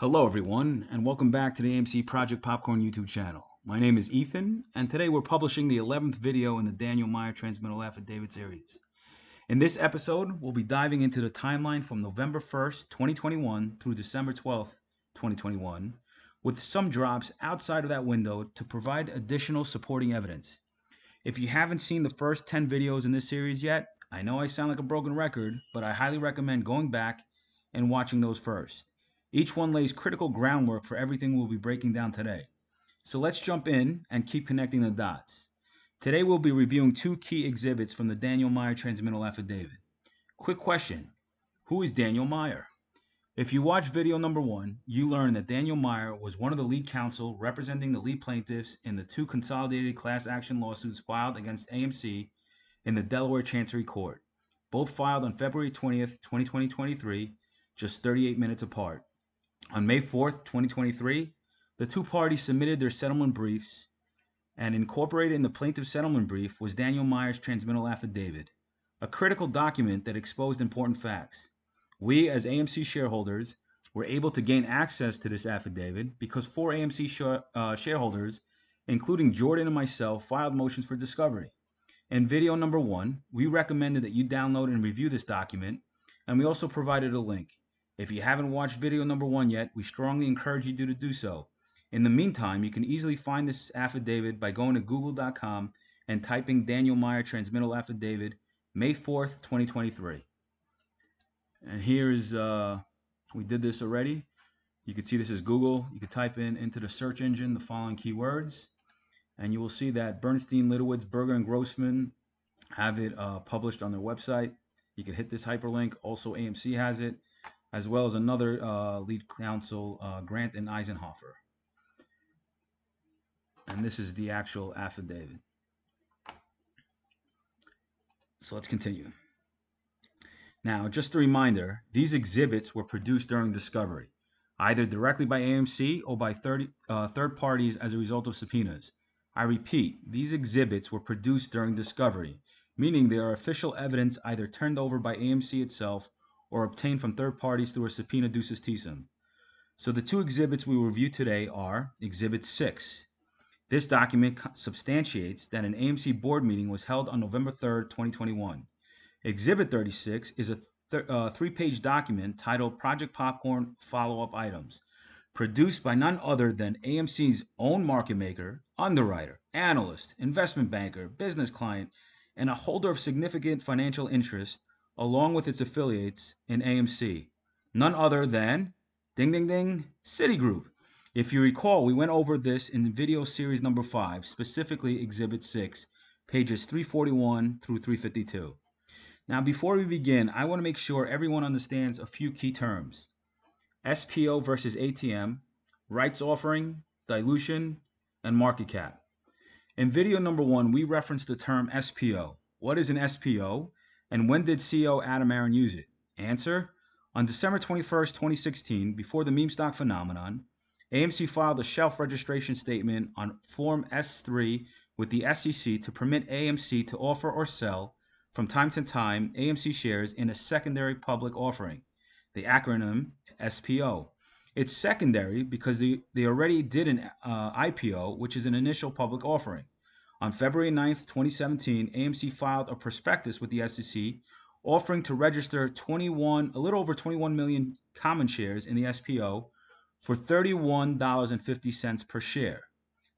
Hello everyone, and welcome back to the AMC Project Popcorn YouTube channel. My name is Ethan, and today we're publishing the 11th video in the Daniel Meyer Transmittal Affidavit series. In this episode, we'll be diving into the timeline from November 1st, 2021 through December 12th, 2021, with some drops outside of that window to provide additional supporting evidence. If you haven't seen the first 10 videos in this series yet, I know I sound like a broken record, but I highly recommend going back and watching those first. Each one lays critical groundwork for everything we'll be breaking down today. So let's jump in and keep connecting the dots. Today we'll be reviewing two key exhibits from the Daniel Meyer Transmittal Affidavit. Quick question: who is Daniel Meyer? If you watch video number 1, you learn that Daniel Meyer was one of the lead counsel representing the lead plaintiffs in the two consolidated class action lawsuits filed against AMC in the Delaware Chancery Court, both filed on February 20th, 2023, just 38 minutes apart. On May 4th, 2023, the two parties submitted their settlement briefs, and incorporated in the plaintiff's settlement brief was Daniel Meyer's Transmittal Affidavit, a critical document that exposed important facts. We, as AMC shareholders, were able to gain access to this affidavit because 4 AMC shareholders, including Jordan and myself, filed motions for discovery. In video number 1, we recommended that you download and review this document, and we also provided a link. If you haven't watched video number 1 yet, we strongly encourage you to do so. In the meantime, you can easily find this affidavit by going to google.com and typing Daniel Meyer Transmittal Affidavit, May 4th, 2023. And here's, we did this already. You can see this is Google. You can type into the search engine the following keywords, and you will see that Bernstein, Litowitz, Berger, and Grossman have it published on their website. You can hit this hyperlink. Also, AMC has it, as well as another lead counsel, Grant and Eisenhofer. And this is the actual affidavit. So let's continue. Now, just a reminder, these exhibits were produced during discovery, either directly by AMC or by third parties as a result of subpoenas. I repeat, these exhibits were produced during discovery, meaning they are official evidence either turned over by AMC itself or obtained from third parties through a subpoena ducis tecum. So the two exhibits we will review today are Exhibit 6. This document substantiates that an AMC board meeting was held on November 3rd, 2021. Exhibit 36 is a 3-page document titled Project Popcorn Follow-Up Items, produced by none other than AMC's own market maker, underwriter, analyst, investment banker, business client, and a holder of significant financial interest, along with its affiliates in AMC, none other than, ding ding ding, Citigroup. If you recall, we went over this in video series number 5, specifically Exhibit 6, pages 341 through 352. Now, before we begin, I want to make sure everyone understands a few key terms: SPO versus ATM, rights offering, dilution, and market cap. In video number 1, we referenced the term SPO. What is an SPO? And when did CEO Adam Aron use it? Answer: on December 21st, 2016, before the meme stock phenomenon, AMC filed a shelf registration statement on Form S3 with the SEC to permit AMC to offer or sell from time to time AMC shares in a secondary public offering, the acronym SPO. It's secondary because they already did an IPO, which is an initial public offering. On February 9th, 2017, AMC filed a prospectus with the SEC offering to register a little over 21 million common shares in the SPO for $31.50 per share.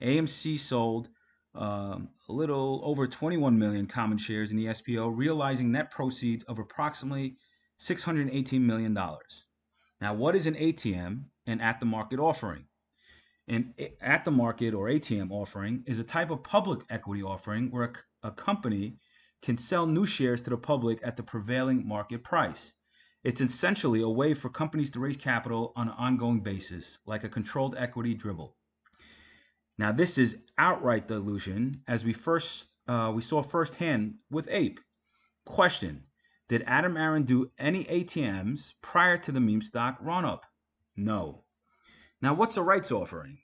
AMC sold a little over 21 million common shares in the SPO, realizing net proceeds of approximately $618 million. Now, what is an ATM and at-the-market offering? An at-the-market or ATM offering is a type of public equity offering where a company can sell new shares to the public at the prevailing market price. It's essentially a way for companies to raise capital on an ongoing basis, like a controlled equity dribble. Now, this is outright dilution, as we saw firsthand with APE. Question: did Adam Aron do any ATMs prior to the meme stock run-up? No. Now, what's a rights offering?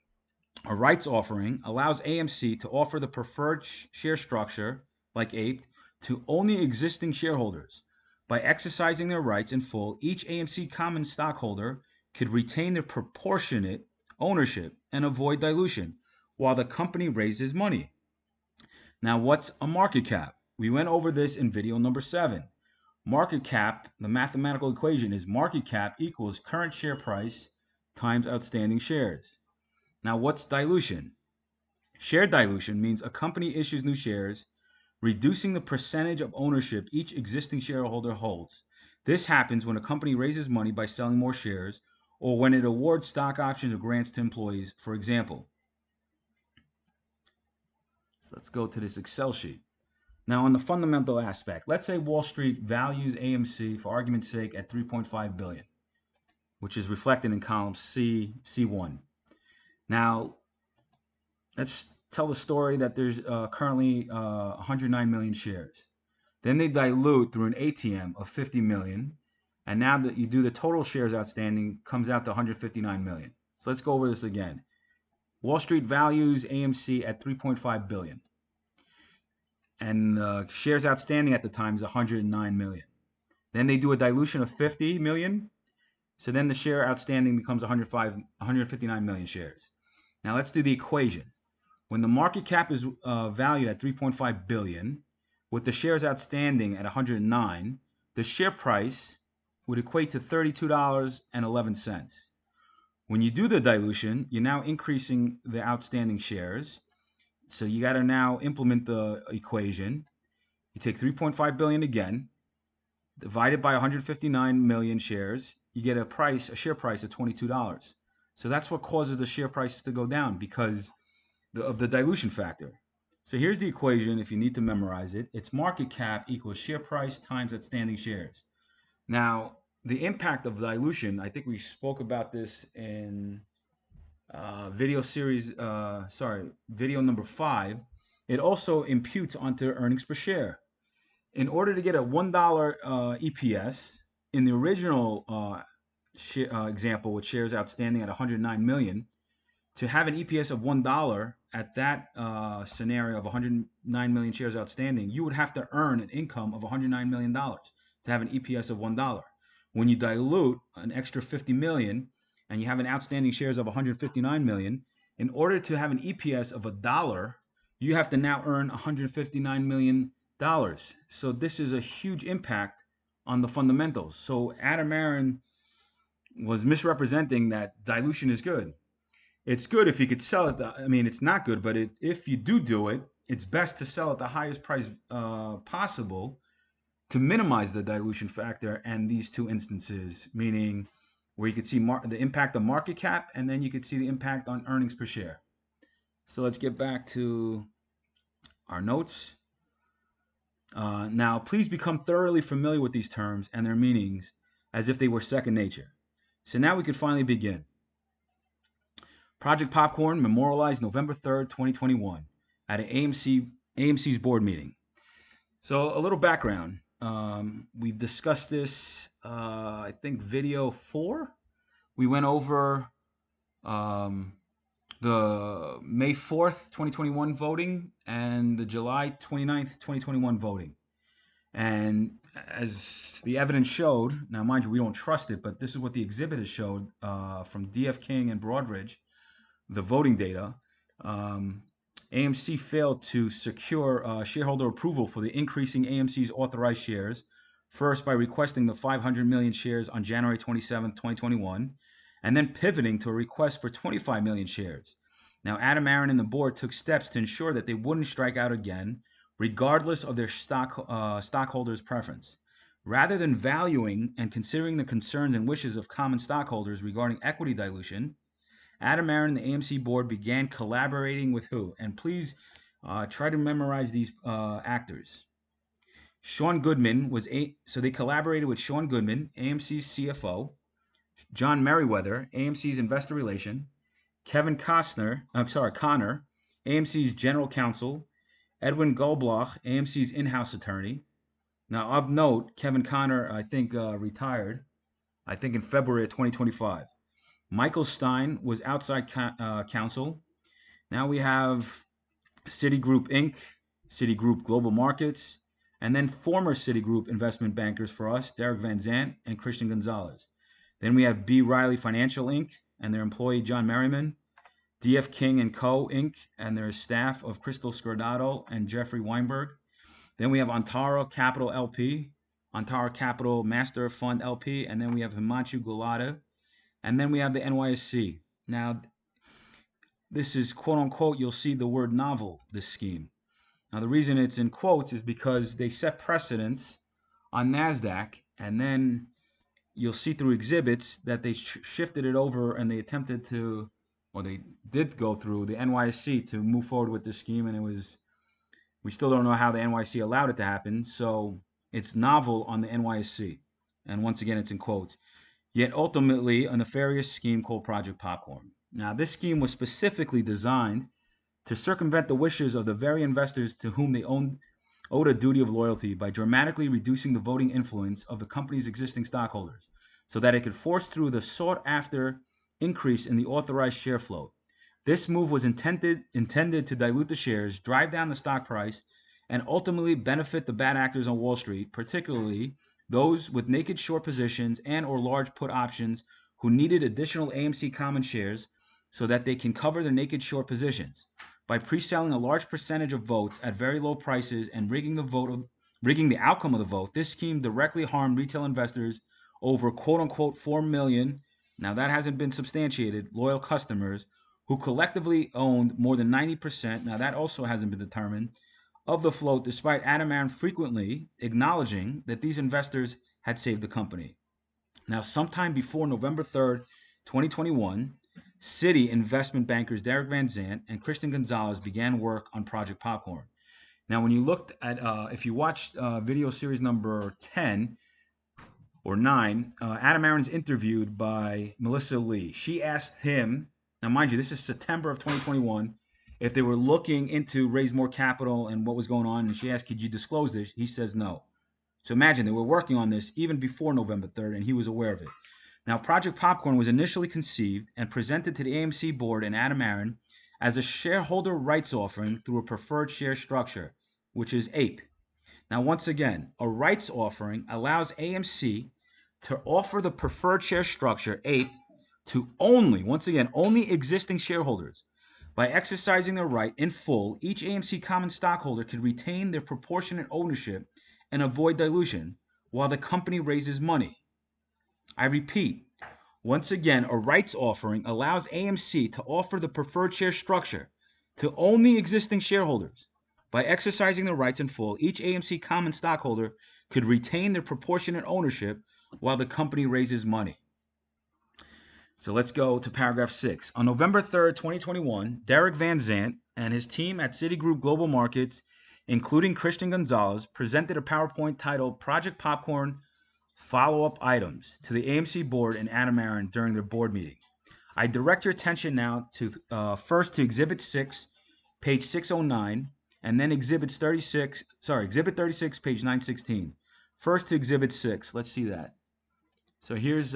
A rights offering allows AMC to offer the preferred share structure, like APE, to only existing shareholders. By exercising their rights in full, each AMC common stockholder could retain their proportionate ownership and avoid dilution while the company raises money. Now, what's a market cap? We went over this in video number 7. Market cap, the mathematical equation is market cap equals current share price times outstanding shares. Now, what's dilution? Share dilution means a company issues new shares, reducing the percentage of ownership each existing shareholder holds. This happens when a company raises money by selling more shares or when it awards stock options or grants to employees, for example. So let's go to this Excel sheet. Now, on the fundamental aspect, let's say Wall Street values AMC, for argument's sake, at $3.5 billion, which is reflected in column C1. Now, let's tell the story that there's currently 109 million shares. Then they dilute through an ATM of 50 million, and now that you do the total shares outstanding, comes out to 159 million. So let's go over this again. Wall Street values AMC at 3.5 billion. And the shares outstanding at the time is 109 million. Then they do a dilution of 50 million. So then the share outstanding becomes 159 million shares. Now let's do the equation. When the market cap is valued at 3.5 billion, with the shares outstanding at 109, the share price would equate to $32.11. When you do the dilution, you're now increasing the outstanding shares. So you got to now implement the equation. You take 3.5 billion again, divide it by 159 million shares, you get a share price of $22. So that's what causes the share price to go down, because of the dilution factor. So here's the equation if you need to memorize it. It's market cap equals share price times outstanding shares. Now, the impact of dilution, I think we spoke about this in video number 5. It also imputes onto earnings per share. In order to get a $1 EPS, in the original example with shares outstanding at 109 million, to have an EPS of $1 at that scenario of 109 million shares outstanding, you would have to earn an income of $109 million to have an EPS of $1. When you dilute an extra 50 million and you have an outstanding shares of 159 million, in order to have an EPS of $1, you have to now earn $159 million. So this is a huge impact on the fundamentals. So Adam Aaron was misrepresenting that dilution is good. It's good if you could sell it. It's not good, but if you do it, it's best to sell at the highest price possible to minimize the dilution factor. And these two instances, meaning where you could see the impact on market cap, and then you could see the impact on earnings per share. So let's get back to our notes. Now, please become thoroughly familiar with these terms and their meanings as if they were second nature. So now we could finally begin. Project Popcorn memorialized November 3rd, 2021 at an AMC's board meeting. So a little background. We've discussed this, I think, video 4. We went over the May 4th, 2021 voting and the July 29th, 2021 voting. And as the evidence showed, now mind you, we don't trust it, but this is what the exhibit has showed from DF King and Broadridge, the voting data. AMC failed to secure shareholder approval for the increasing AMC's authorized shares, first by requesting the 500 million shares on January 27, 2021, and then pivoting to a request for 25 million shares. Now, Adam Aaron and the board took steps to ensure that they wouldn't strike out again, regardless of their stockholders' preference. Rather than valuing and considering the concerns and wishes of common stockholders regarding equity dilution, Adam Aaron and the AMC board began collaborating with who? And please try to memorize these actors. Sean Goodman so they collaborated with Sean Goodman, AMC's CFO, John Merriweather, AMC's investor relation, Kevin Connor, AMC's general counsel, Edwin Goldbloch, AMC's in-house attorney. Now, of note, Kevin Connor, I think, retired, I think in February of 2025. Michael Stein was outside counsel. Now we have Citigroup Inc., Citigroup Global Markets, and then former Citigroup investment bankers for us, Derek Van Zant and Christian Gonzalez. Then we have B. Riley Financial Inc. and their employee John Merriman, D.F. King and Co. Inc. and their staff of Crystal Scordato and Jeffrey Weinberg. Then we have Antara Capital LP, Antara Capital Master Fund LP, and then we have Himanshu Gulata, and then we have the NYSE. Now, this is quote unquote, you'll see the word novel, this scheme. Now, the reason it's in quotes is because they set precedents on NASDAQ, and then you'll see through exhibits that they shifted it over and they attempted to, or they did go through the NYSE to move forward with this scheme, and we still don't know how the NYSE allowed it to happen, so it's novel on the NYSE. And once again, it's in quotes. Yet ultimately, a nefarious scheme called Project Popcorn. Now, this scheme was specifically designed to circumvent the wishes of the very investors to whom they owed a duty of loyalty by dramatically reducing the voting influence of the company's existing stockholders so that it could force through the sought-after increase in the authorized share float. This move was intended to dilute the shares, drive down the stock price, and ultimately benefit the bad actors on Wall Street, particularly those with naked short positions and or large put options who needed additional AMC common shares so that they can cover their naked short positions. By pre-selling a large percentage of votes at very low prices and rigging the outcome of the vote, this scheme directly harmed retail investors over quote-unquote 4 million, now that hasn't been substantiated, loyal customers who collectively owned more than 90%, now that also hasn't been determined, of the float, despite Adam Aaron frequently acknowledging that these investors had saved the company. Now, sometime before November 3rd, 2021, Citi investment bankers Derek Van Zandt and Christian Gonzalez began work on Project Popcorn. Now, when you looked at, if you watched video series number 10 or 9, Adam Aaron's interviewed by Melissa Lee. She asked him, now mind you, this is September of 2021, if they were looking into raise more capital and what was going on, and she asked, could you disclose this? He says no. So imagine they were working on this even before November 3rd, and he was aware of it. Now, Project Popcorn was initially conceived and presented to the AMC board and Adam Aaron as a shareholder rights offering through a preferred share structure, which is APE. Now, once again, a rights offering allows AMC to offer the preferred share structure, APE, to only existing shareholders. By exercising their right in full, each AMC common stockholder could retain their proportionate ownership and avoid dilution while the company raises money. I repeat, once again, a rights offering allows AMC to offer the preferred share structure to only existing shareholders. By exercising their rights in full, each AMC common stockholder could retain their proportionate ownership while the company raises money. So let's go to paragraph 6. On November 3rd, 2021, Derek Van Zandt and his team at Citigroup Global Markets, including Christian Gonzalez, presented a PowerPoint titled Project Popcorn Follow-Up Items to the AMC board and Adam Aaron during their board meeting. I direct your attention now to first to Exhibit 6, page 609, and then Exhibit 36, page 916. First to Exhibit 6. Let's see that. So here's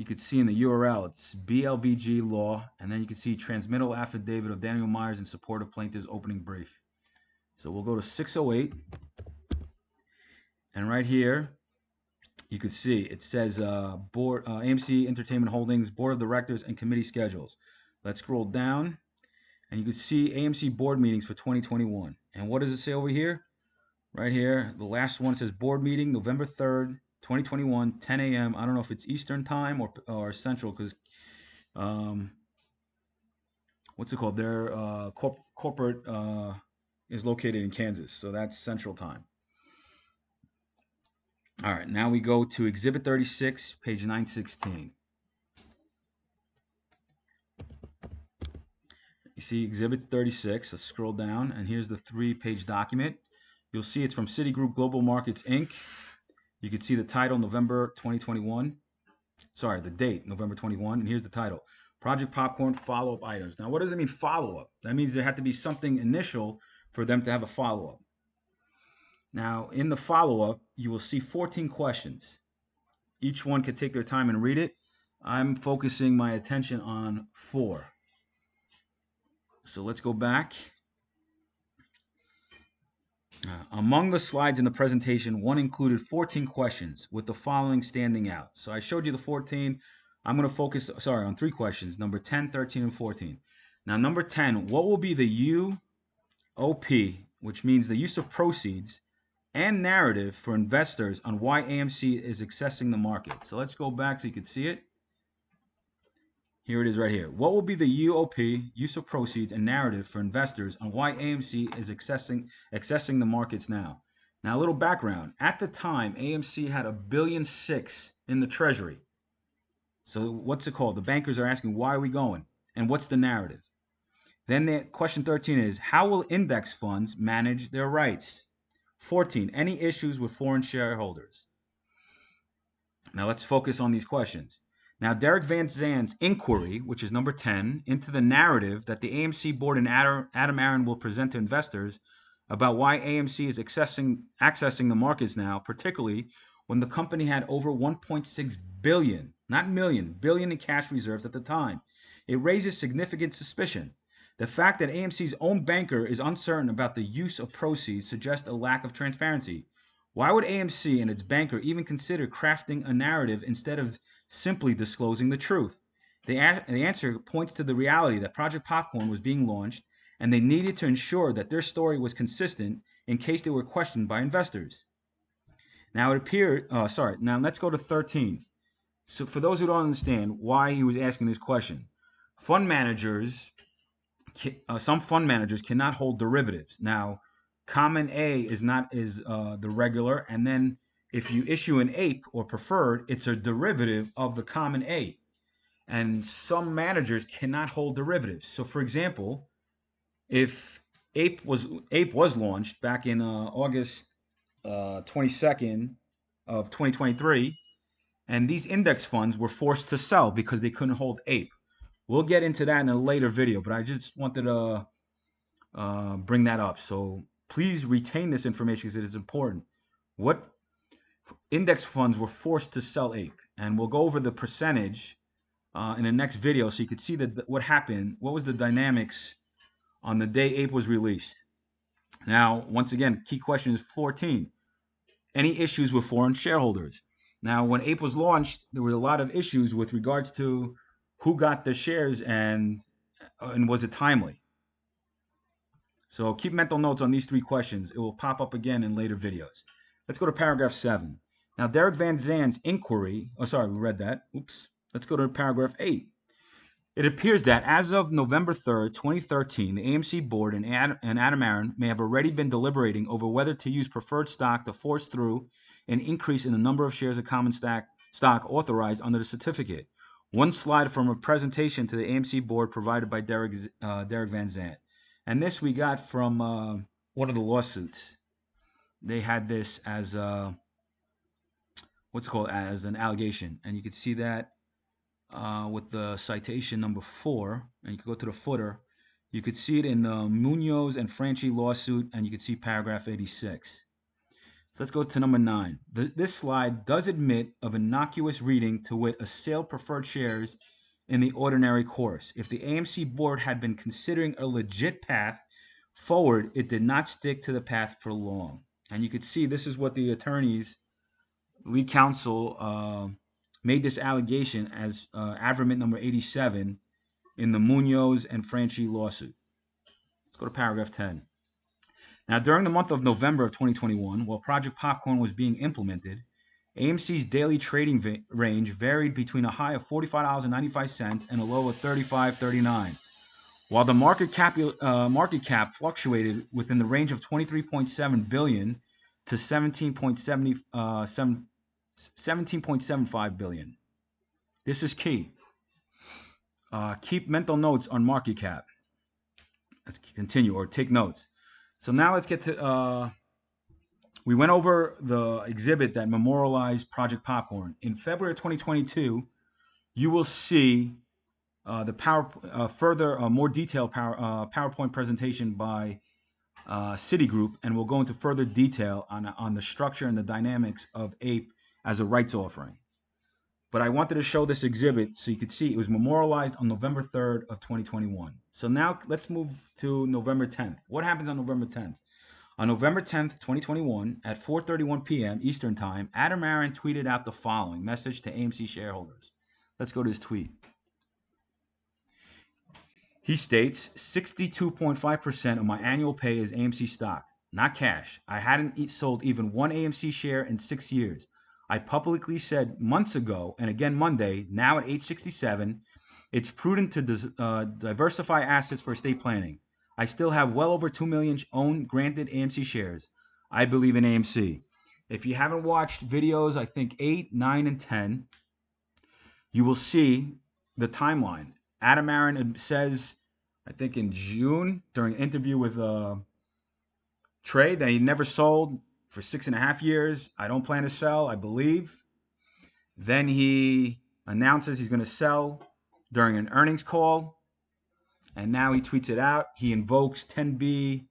you could see in the URL, it's BLBG law, and then you can see transmittal affidavit of Daniel Myers in support of plaintiff's opening brief. So we'll go to 608, and right here, you could see it says board AMC Entertainment Holdings Board of Directors and Committee Schedules. Let's scroll down, and you can see AMC board meetings for 2021. And what does it say over here? Right here, the last one says board meeting, November 3rd, 2021, 10 a.m. I don't know if it's Eastern time or Central, because what's it called? Their corporate is located in Kansas, so that's Central time. All right, now we go to Exhibit 36, page 916. You see Exhibit 36. Let's scroll down, and here's the 3-page document. You'll see it's from Citigroup Global Markets, Inc. You can see the title, November 2021. Sorry, the date, November 21. And here's the title, Project Popcorn Follow-Up Items. Now, what does it mean, follow-up? That means there had to be something initial for them to have a follow-up. Now, in the follow-up, you will see 14 questions. Each one could take their time and read it. I'm focusing my attention on 4. So let's go back. Among the slides in the presentation, one included 14 questions, with the following standing out. So I showed you the 14. I'm going to focus, on 3 questions, number 10, 13, and 14. Now, number 10, what will be the UOP, which means the use of proceeds, and narrative for investors on why AMC is accessing the market? So let's go back so you can see it. Here it is right here. What will be the UOP, use of proceeds, and narrative for investors on why AMC is accessing the markets now? Now, a little background. At the time, AMC had $1.6 billion in the treasury. So what's it called? The bankers are asking, why are we going? And what's the narrative? Then question 13 is, how will index funds manage their rights? 14, any issues with foreign shareholders? Now let's focus on these questions. Now, Derek Van Zandt's inquiry, which is number 10, into the narrative that the AMC board and Adam Aaron will present to investors about why AMC is accessing the markets now, particularly when the company had over 1.6 billion, not million, billion in cash reserves at the time. It raises significant suspicion. The fact that AMC's own banker is uncertain about the use of proceeds suggests a lack of transparency. Why would AMC and its banker even consider crafting a narrative instead of simply disclosing the truth? The answer points to the reality that Project Popcorn was being launched, and they needed to ensure that their story was consistent in case they were questioned by investors. Now it appeared, now let's go to 13. So for those who don't understand why he was asking this question, some fund managers cannot hold derivatives. Now, Common A is the regular, and then if you issue an APE or preferred, it's a derivative of the Common A. And some managers cannot hold derivatives. So, for example, if APE was launched back in August 22nd of 2023, and these index funds were forced to sell because they couldn't hold APE. We'll get into that in a later video, but I just wanted to bring that up. So please retain this information because it is important. What index funds were forced to sell APE, and we'll go over the percentage in the next video so you could see what happened, what was the dynamics on the day APE was released. Now, once again, key question is 14. Any issues with foreign shareholders? Now, when APE was launched, there were a lot of issues with regards to who got the shares and was it timely? So keep mental notes on these 3 questions. It will pop up again in later videos. Let's go to paragraph 7. Now, Derek Van Zandt's inquiry, we read that. Oops. Let's go to paragraph 8. It appears that as of November 3rd, 2013, the AMC board and Adam Aaron may have already been deliberating over whether to use preferred stock to force through an increase in the number of shares of common stock authorized under the certificate. One slide from a presentation to the AMC board provided by Derek Van Zandt. And this we got from one of the lawsuits. They had this as as an allegation, and you can see that with the citation number 4, and you can go to the footer. You could see it in the Munoz and Franchi lawsuit, and you can see paragraph 86. So let's go to number 9. This slide does admit of innocuous reading, to wit, a sale of preferred shares in the ordinary course. If the AMC board had been considering a legit path forward, it did not stick to the path for long. And you could see this is what the attorneys, lead counsel, made this allegation as averment number 87 in the Munoz and Franchi lawsuit. Let's go to paragraph 10. Now, during the month of November of 2021, while Project Popcorn was being implemented, AMC's daily trading range varied between a high of $45.95 and a low of $35.39, while the market cap fluctuated within the range of $23.7 billion to $17.75 billion. This is key. Keep mental notes on market cap. Let's continue, or take notes. So now let's get to, we went over the exhibit that memorialized Project Popcorn. In February 2022, you will see the more detailed PowerPoint presentation by Citigroup, and we'll go into further detail on the structure and the dynamics of APE as a rights offering. But I wanted to show this exhibit so you could see it was memorialized on November 3rd of 2021. So now let's move to November 10th. What happens on November 10th? On November 10th, 2021, at 4:31 p.m. Eastern Time, Adam Aron tweeted out the following message to AMC shareholders. Let's go to his tweet. He states, 62.5% of my annual pay is AMC stock, not cash. I hadn't sold even one AMC share in 6 years. I publicly said months ago, and again Monday, now at age 67, it's prudent to diversify assets for estate planning. I still have well over 2 million owned granted AMC shares. I believe in AMC. If you haven't watched videos, I think 8, 9, and 10, you will see the timeline. Adam Aron says, I think in June, during an interview with Trey, that he never sold for 6.5 years. I don't plan to sell, I believe. Then he announces he's going to sell during an earnings call, and now he tweets it out. He invokes 10B,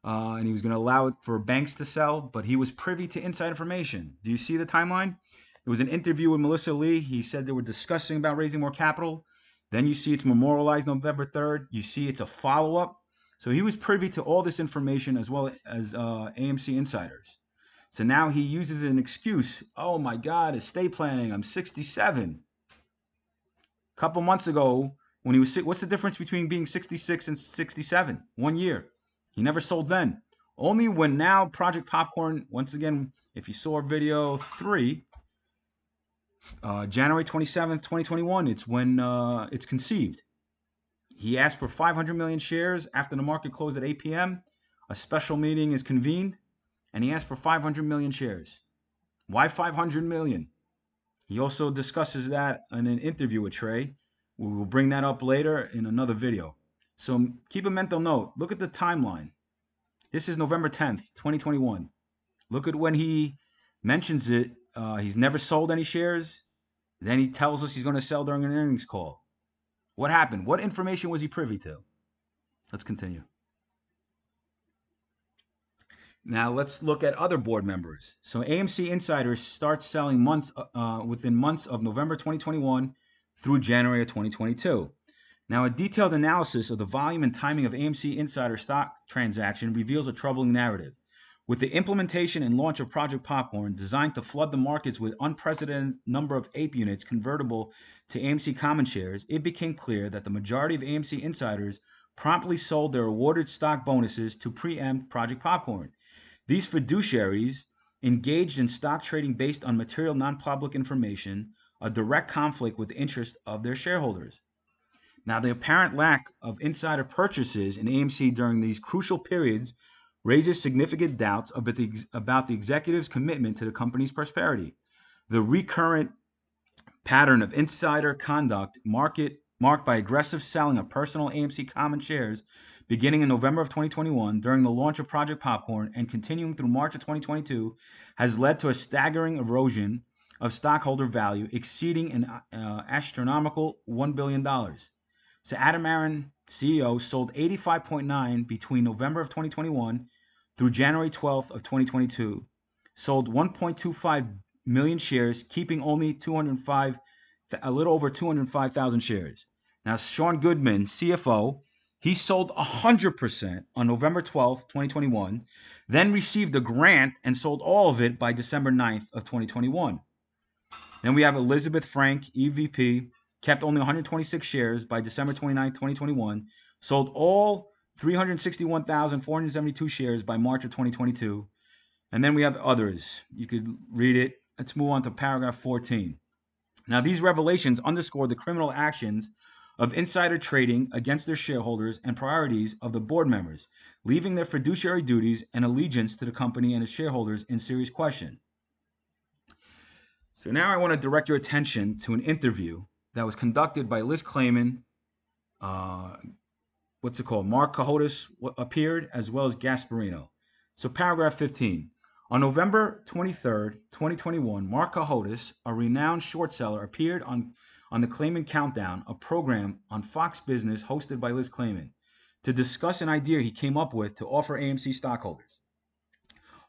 and he was going to allow it for banks to sell, but he was privy to inside information. Do you see the timeline? There was an interview with Melissa Lee. He said they were discussing about raising more capital. Then you see it's memorialized November 3rd. You see it's a follow-up. So he was privy to all this information as well as AMC insiders. So now he uses an excuse. Oh my God, estate planning. I'm 67. A couple months ago, when he was sick, what's the difference between being 66 and 67? 1 year. He never sold then. Only when now Project Popcorn, once again, if you saw video 3, January 27th, 2021, it's when it's conceived. He asked for 500 million shares after the market closed at 8 p.m. A special meeting is convened, and he asked for 500 million shares. Why 500 million? He also discusses that in an interview with Trey. We will bring that up later in another video. So keep a mental note. Look at the timeline. This is November 10th, 2021. Look at when he mentions it. He's never sold any shares. Then he tells us he's going to sell during an earnings call. What happened? What information was he privy to? Let's continue. Now let's look at other board members. So AMC insiders start selling within months of November 2021 through January of 2022. Now a detailed analysis of the volume and timing of AMC insider stock transaction reveals a troubling narrative. With the implementation and launch of Project Popcorn, designed to flood the markets with unprecedented number of APE units convertible to AMC common shares, it became clear that the majority of AMC insiders promptly sold their awarded stock bonuses to preempt Project Popcorn. These fiduciaries engaged in stock trading based on material non-public information, a direct conflict with the interest of their shareholders. Now, the apparent lack of insider purchases in AMC during these crucial periods raises significant doubts about the executives' commitment to the company's prosperity. The recurrent pattern of insider conduct marked by aggressive selling of personal AMC common shares beginning in November of 2021 during the launch of Project Popcorn and continuing through March of 2022 has led to a staggering erosion of stockholder value exceeding an astronomical $1 billion. So Adam Aron, CEO, sold 85.9 between November of 2021 through January 12th of 2022, sold 1.25 million shares, keeping only a little over 205,000 shares. Now, Sean Goodman, CFO, he sold 100% on November 12th, 2021, then received a grant and sold all of it by December 9th of 2021. Then we have Elizabeth Frank, EVP, kept only 126 shares by December 29, 2021, sold all 361,472 shares by March of 2022. And then we have others. You could read it. Let's move on to paragraph 14. Now, these revelations underscore the criminal actions of insider trading against their shareholders and priorities of the board members, leaving their fiduciary duties and allegiance to the company and its shareholders in serious question. So now I want to direct your attention to an interview that was conducted by Liz Clayman, Mark Cahotis appeared, as well as Gasparino. So paragraph 15. On November 23rd, 2021, Mark Cahotis, a renowned short seller, appeared on the Clayman Countdown, a program on Fox Business hosted by Liz Clayman, to discuss an idea he came up with to offer AMC stockholders.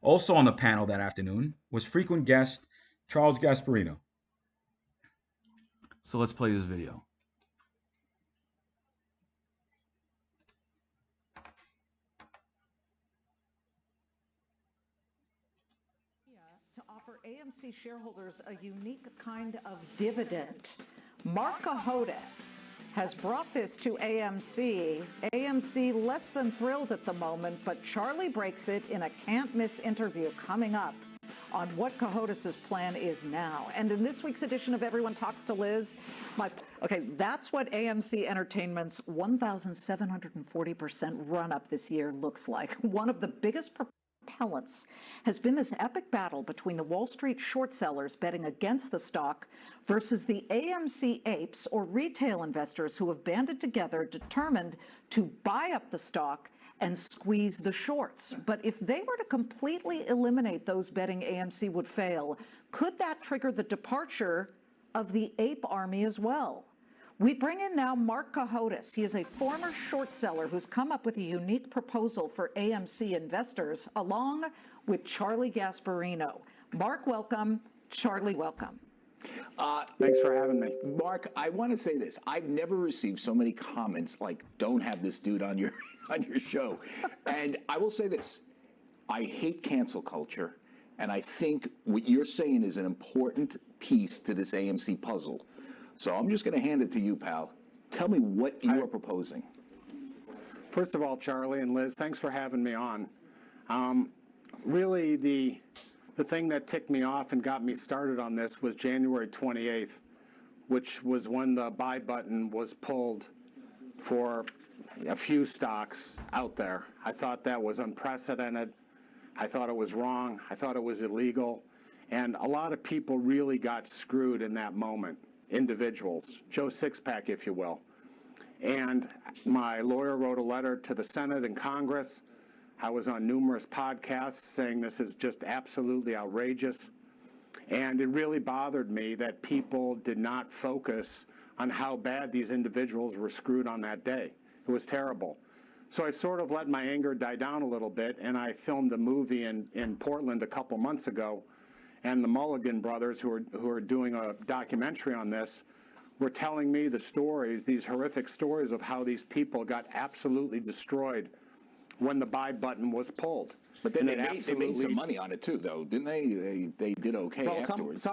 Also on the panel that afternoon was frequent guest Charles Gasparino. So let's play this video. AMC shareholders a unique kind of dividend. Mark Cahotis has brought this to AMC. AMC less than thrilled at the moment, but Charlie breaks it in a can't-miss interview coming up on what Cahotis' plan is now. And in this week's edition of Everyone Talks to Liz, that's what AMC Entertainment's 1,740% run-up this year looks like. One of the biggest propellants has been this epic battle between the Wall Street short sellers betting against the stock versus the AMC apes, or retail investors, who have banded together determined to buy up the stock and squeeze the shorts. But if they were to completely eliminate those betting AMC would fail, could that trigger the departure of the ape army as well? We bring in now Mark Cahotis. He is a former short seller who's come up with a unique proposal for AMC investors, along with Charlie Gasparino. Mark, welcome. Charlie, welcome. Thanks for having me. Mark, I want to say this. I've never received so many comments like, don't have this dude on your show. And I will say this. I hate cancel culture. And I think what you're saying is an important piece to this AMC puzzle. So I'm just going to hand it to you, pal. Tell me what you are proposing. First of all, Charlie and Liz, thanks for having me on. Really, the thing that ticked me off and got me started on this was January 28th, which was when the buy button was pulled for a few stocks out there. I thought that was unprecedented. I thought it was wrong. I thought it was illegal. And a lot of people really got screwed in that moment. Individuals, Joe Sixpack, if you will. And my lawyer wrote a letter to the Senate and Congress. I was on numerous podcasts saying this is just absolutely outrageous. And it really bothered me that people did not focus on how bad these individuals were screwed on that day. It was terrible. So I sort of let my anger die down a little bit, and I filmed a movie in Portland a couple months ago. And the Mulligan brothers, who are doing a documentary on this, were telling me the stories, these horrific stories of how these people got absolutely destroyed when the buy button was pulled. But then they made some money on it too, though, didn't they? They did okay afterwards.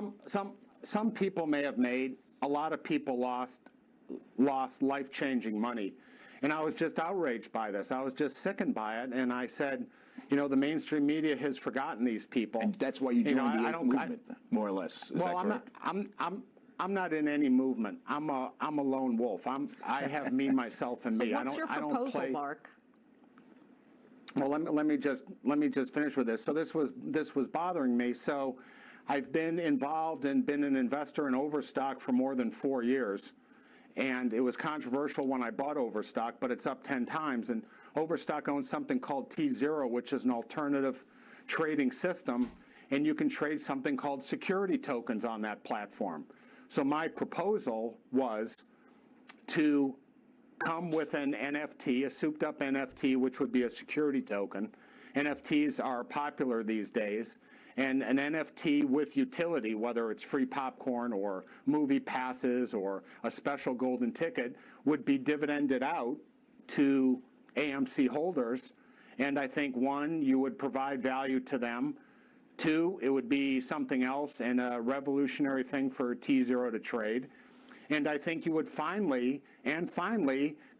Some people may have made. A lot of people lost life-changing money. And I was just outraged by this. I was just sickened by it. And I said, the mainstream media has forgotten these people. And that's why you joined the movement, more or less. Is that correct? I'm not in any movement. I'm a lone wolf. I have me, myself, and me. So what's your proposal, Mark? Well, let me just finish with this. So this was bothering me. So I've been involved and been an investor in Overstock for more than 4 years. And it was controversial when I bought Overstock, but it's up 10 times. And Overstock owns something called T0, which is an alternative trading system. And you can trade something called security tokens on that platform. So my proposal was to come with an NFT, a souped-up NFT, which would be a security token. NFTs are popular these days. And an NFT with utility, whether it's free popcorn or movie passes or a special golden ticket, would be dividended out to AMC holders. And I think, one, you would provide value to them. Two, it would be something else and a revolutionary thing for T0 to trade. And I think you would finally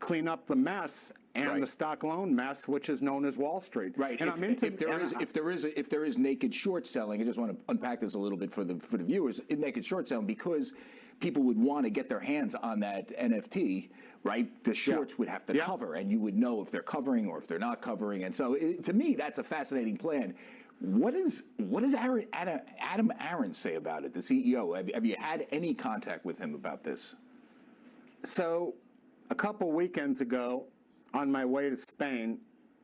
clean up the mess and the stock loan mess, which is known as Wall Street. Right. And if there is naked short selling, I just want to unpack this a little bit for the viewers. In naked short selling, because people would want to get their hands on that NFT, right? The shorts would have to cover, and you would know if they're covering or if they're not covering. And so, to me, that's a fascinating plan. What does Adam Aron say about it, the CEO? Have you had any contact with him about this? So, a couple weekends ago, on my way to Spain,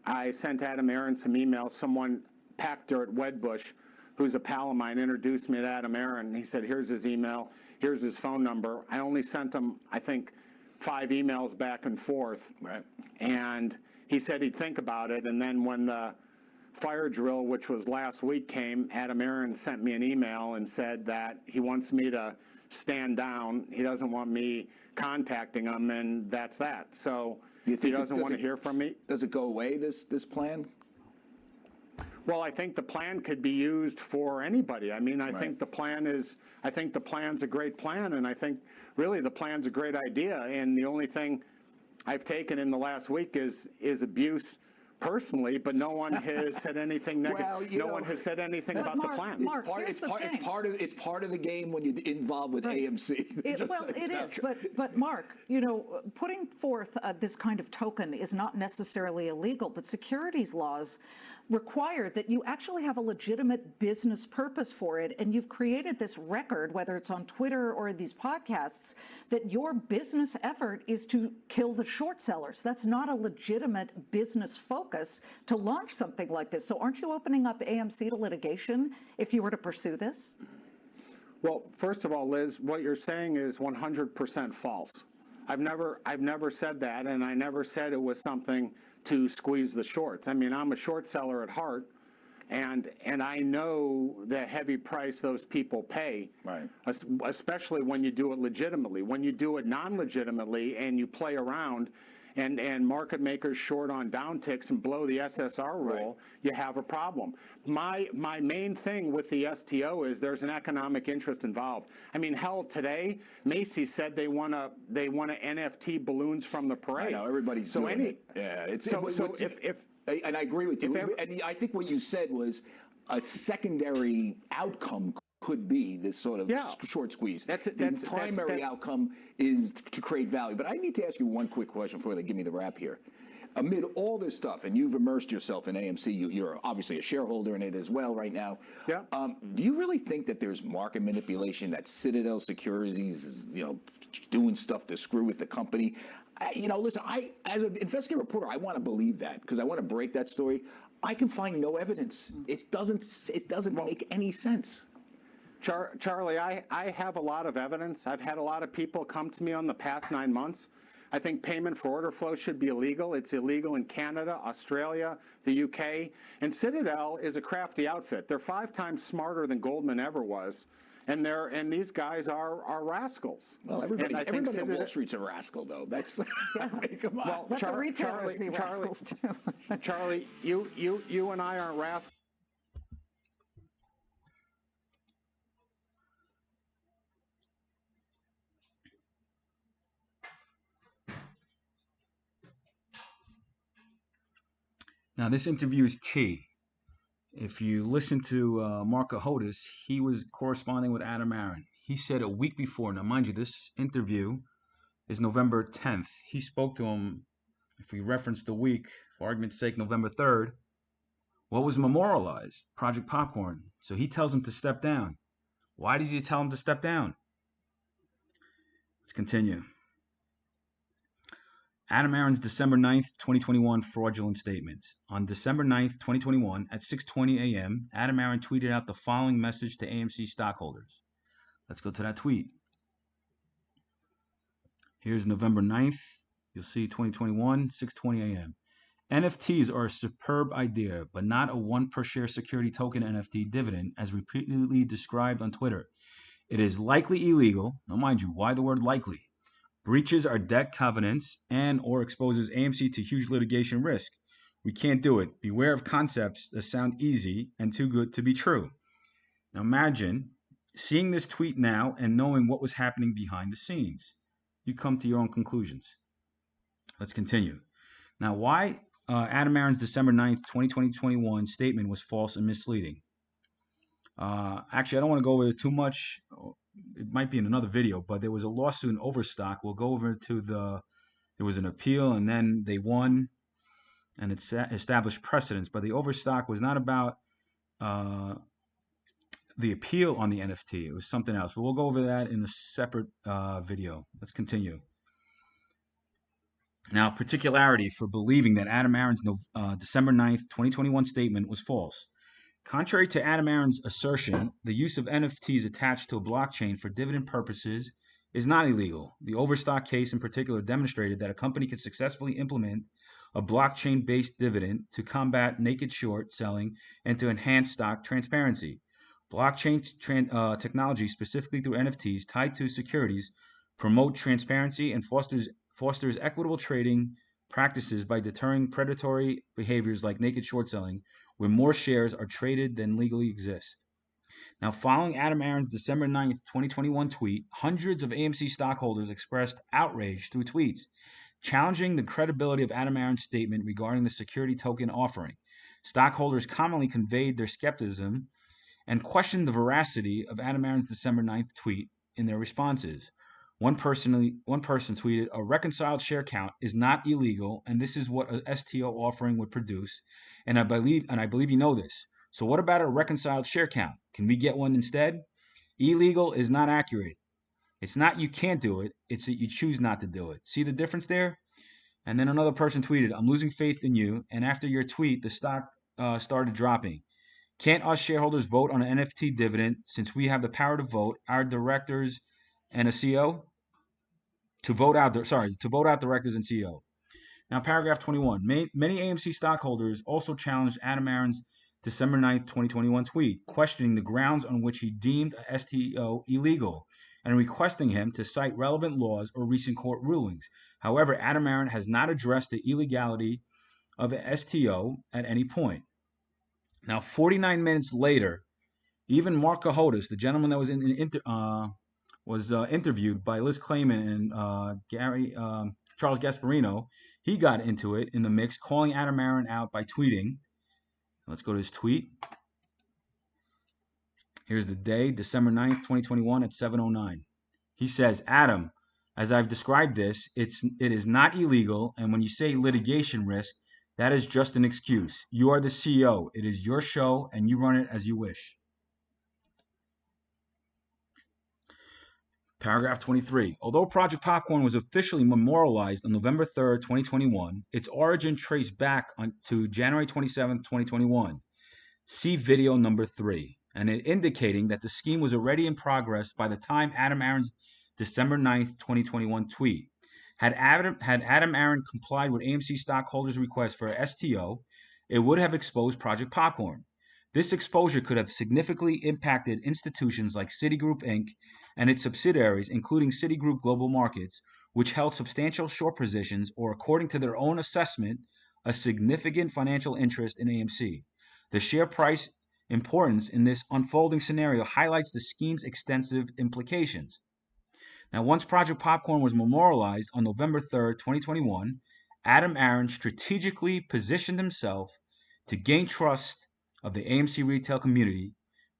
I sent Adam Aron some emails. Someone, Pactor at Wedbush, who's a pal of mine, introduced me to Adam Aron. He said, here's his email, here's his phone number. I only sent him, I think, 5 emails back and forth. Right. And he said he'd think about it. And then when the fire drill, which was last week, came, Adam Aron sent me an email and said that he wants me to stand down. He doesn't want me contacting him, and that's that. So if he doesn't want to hear from me. Does it go away, this plan? Well, I think the plan could be used for anybody. I mean, I think the plan's a great plan, and I think really the plan's a great idea. And the only thing I've taken in the last week is abuse personally, but no one has said anything negative. Well, no one has said anything about Mark, the plan. Mark, here's the thing. It's part of the game when you're involved with AMC. It is, but Mark, putting forth this kind of token is not necessarily illegal, but securities laws require that you actually have a legitimate business purpose for it, and you've created this record, whether it's on Twitter or these podcasts, that your business effort is to kill the short sellers. That's not a legitimate business focus to launch something like this. So aren't you opening up AMC to litigation if you were to pursue this? Well, first of all, Liz, what you're saying is 100% false. I've never said that, and I never said it was something to squeeze the shorts. I mean, I'm a short seller at heart, and I know the heavy price those people pay, Right. Especially when you do it legitimately. When you do it non-legitimately and you play around and market makers short on downticks and blow the SSR rule, you have a problem. My main thing with the STO is there's an economic interest involved. I mean, hell, today Macy's said they want to NFT balloons from the parade. I know, everybody's so doing any it. Yeah, it's so if and I agree with you. And I think what you said was a secondary outcome could be this sort of short squeeze. The primary outcome is to create value. But I need to ask you one quick question before they give me the wrap here. Amid all this stuff, and you've immersed yourself in AMC, you're obviously a shareholder in it as well right now. Yeah. Do you really think that there's market manipulation, that Citadel Securities is, doing stuff to screw with the company? Listen, as an investigative reporter, I want to believe that because I want to break that story. I can find no evidence. It doesn't make any sense. Charlie, I have a lot of evidence. I've had a lot of people come to me on the past 9 months. I think payment for order flow should be illegal. It's illegal in Canada, Australia, the UK. And Citadel is a crafty outfit. They're 5 times smarter than Goldman ever was. And these guys are rascals. Well, everybody on Wall Street's a rascal, though. That's come on. Well, let the retailers be rascals too. Charlie, you and I aren't rascals. Now, this interview is key. If you listen to Mark Ahotis, he was corresponding with Adam Aron. He said a week before, now mind you, this interview is November 10th. He spoke to him, if we reference the week, for argument's sake, November 3rd. What was memorialized? Project Popcorn. So he tells him to step down. Why does he tell him to step down? Let's continue. Adam Aron's December 9th, 2021 fraudulent statements. On December 9th, 2021, at 6:20 a.m., Adam Aron tweeted out the following message to AMC stockholders. Let's go to that tweet. Here's November 9th. You'll see 2021, 6:20 a.m. NFTs are a superb idea, but not a 1 per share security token NFT dividend, as repeatedly described on Twitter. It is likely illegal. Now, mind you, why the word likely? Breaches our debt covenants and or exposes AMC to huge litigation risk. We can't do it. Beware of concepts that sound easy and too good to be true. Now imagine seeing this tweet now and knowing what was happening behind the scenes. You come to your own conclusions. Let's continue. Now, why Adam Aron's December 9th, 2021 statement was false and misleading. Actually, I don't want to go over it too much. It might be in another video, but there was a lawsuit in Overstock. We'll go over to there was an appeal, and then they won, and it established precedents. But the Overstock was not about the appeal on the NFT. It was something else. But we'll go over that in a separate video. Let's continue. Now, particularity for believing that Adam Aron's December 9th, 2021 statement was false. Contrary to Adam Aron's assertion, the use of NFTs attached to a blockchain for dividend purposes is not illegal. The Overstock case in particular demonstrated that a company could successfully implement a blockchain-based dividend to combat naked short selling and to enhance stock transparency. Blockchain technology, specifically through NFTs tied to securities, promote transparency and fosters equitable trading practices by deterring predatory behaviors like naked short selling, where more shares are traded than legally exist. Now, following Adam Aron's December 9th, 2021 tweet, hundreds of AMC stockholders expressed outrage through tweets, challenging the credibility of Adam Aron's statement regarding the security token offering. Stockholders commonly conveyed their skepticism and questioned the veracity of Adam Aron's December 9th tweet in their responses. One person tweeted, "A reconciled share count is not illegal, and this is what a STO offering would produce, and I believe you know this. So what about a reconciled share count? Can we get one instead?" Illegal is not accurate. It's not you can't do it, it's that you choose not to do it. See the difference there? And then another person tweeted, "I'm losing faith in you, and after your tweet, the stock started dropping. Can't us shareholders vote on an NFT dividend since we have the power to vote our directors and a CEO? To vote out directors and CEO." Now, paragraph 21. Many AMC stockholders also challenged Adam Aron's December 9th, 2021 tweet, questioning the grounds on which he deemed a STO illegal and requesting him to cite relevant laws or recent court rulings. However, Adam Aron has not addressed the illegality of a STO at any point. Now, 49 minutes later, even Mark Cahotis, the gentleman that was interviewed by Liz Clayman and Charles Gasparino, he got into it in the mix, calling Adam Aron out by tweeting. Let's go to his tweet. Here's the day, December 9th, 2021 at 7:09. He says, "Adam, as I've described this, it is not illegal, and when you say litigation risk, that is just an excuse. You are the CEO. It is your show, and you run it as you wish." Paragraph 23. Although Project Popcorn was officially memorialized on November 3rd, 2021, its origin traced back to January 27th, 2021. See video number 3, and it indicating that the scheme was already in progress by the time Adam Aron's December 9th, 2021 tweet. Had Adam Aron complied with AMC stockholders' request for a STO, it would have exposed Project Popcorn. This exposure could have significantly impacted institutions like Citigroup Inc. and its subsidiaries, including Citigroup Global Markets, which held substantial short positions or, according to their own assessment, a significant financial interest in AMC. The share price importance in this unfolding scenario highlights the scheme's extensive implications. Now, once Project Popcorn was memorialized on November 3rd, 2021, Adam Aron strategically positioned himself to gain trust of the AMC retail community,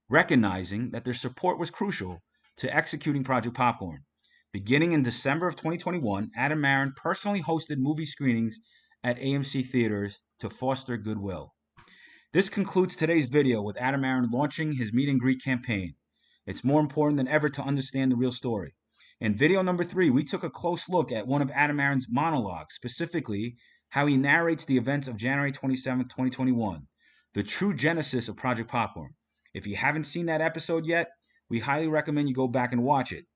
recognizing that their support was crucial to executing Project Popcorn. Beginning in December of 2021, Adam Aron personally hosted movie screenings at AMC theaters to foster goodwill. This concludes today's video with Adam Aron launching his meet and greet campaign. It's more important than ever to understand the real story. In video number 3, we took a close look at one of Adam Aron's monologues, specifically how he narrates the events of January 27, 2021, the true genesis of Project Popcorn. If you haven't seen that episode yet, we highly recommend you go back and watch it.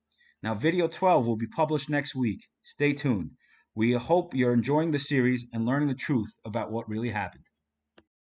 Now, video 12 will be published next week. Stay tuned. We hope you're enjoying the series and learning the truth about what really happened.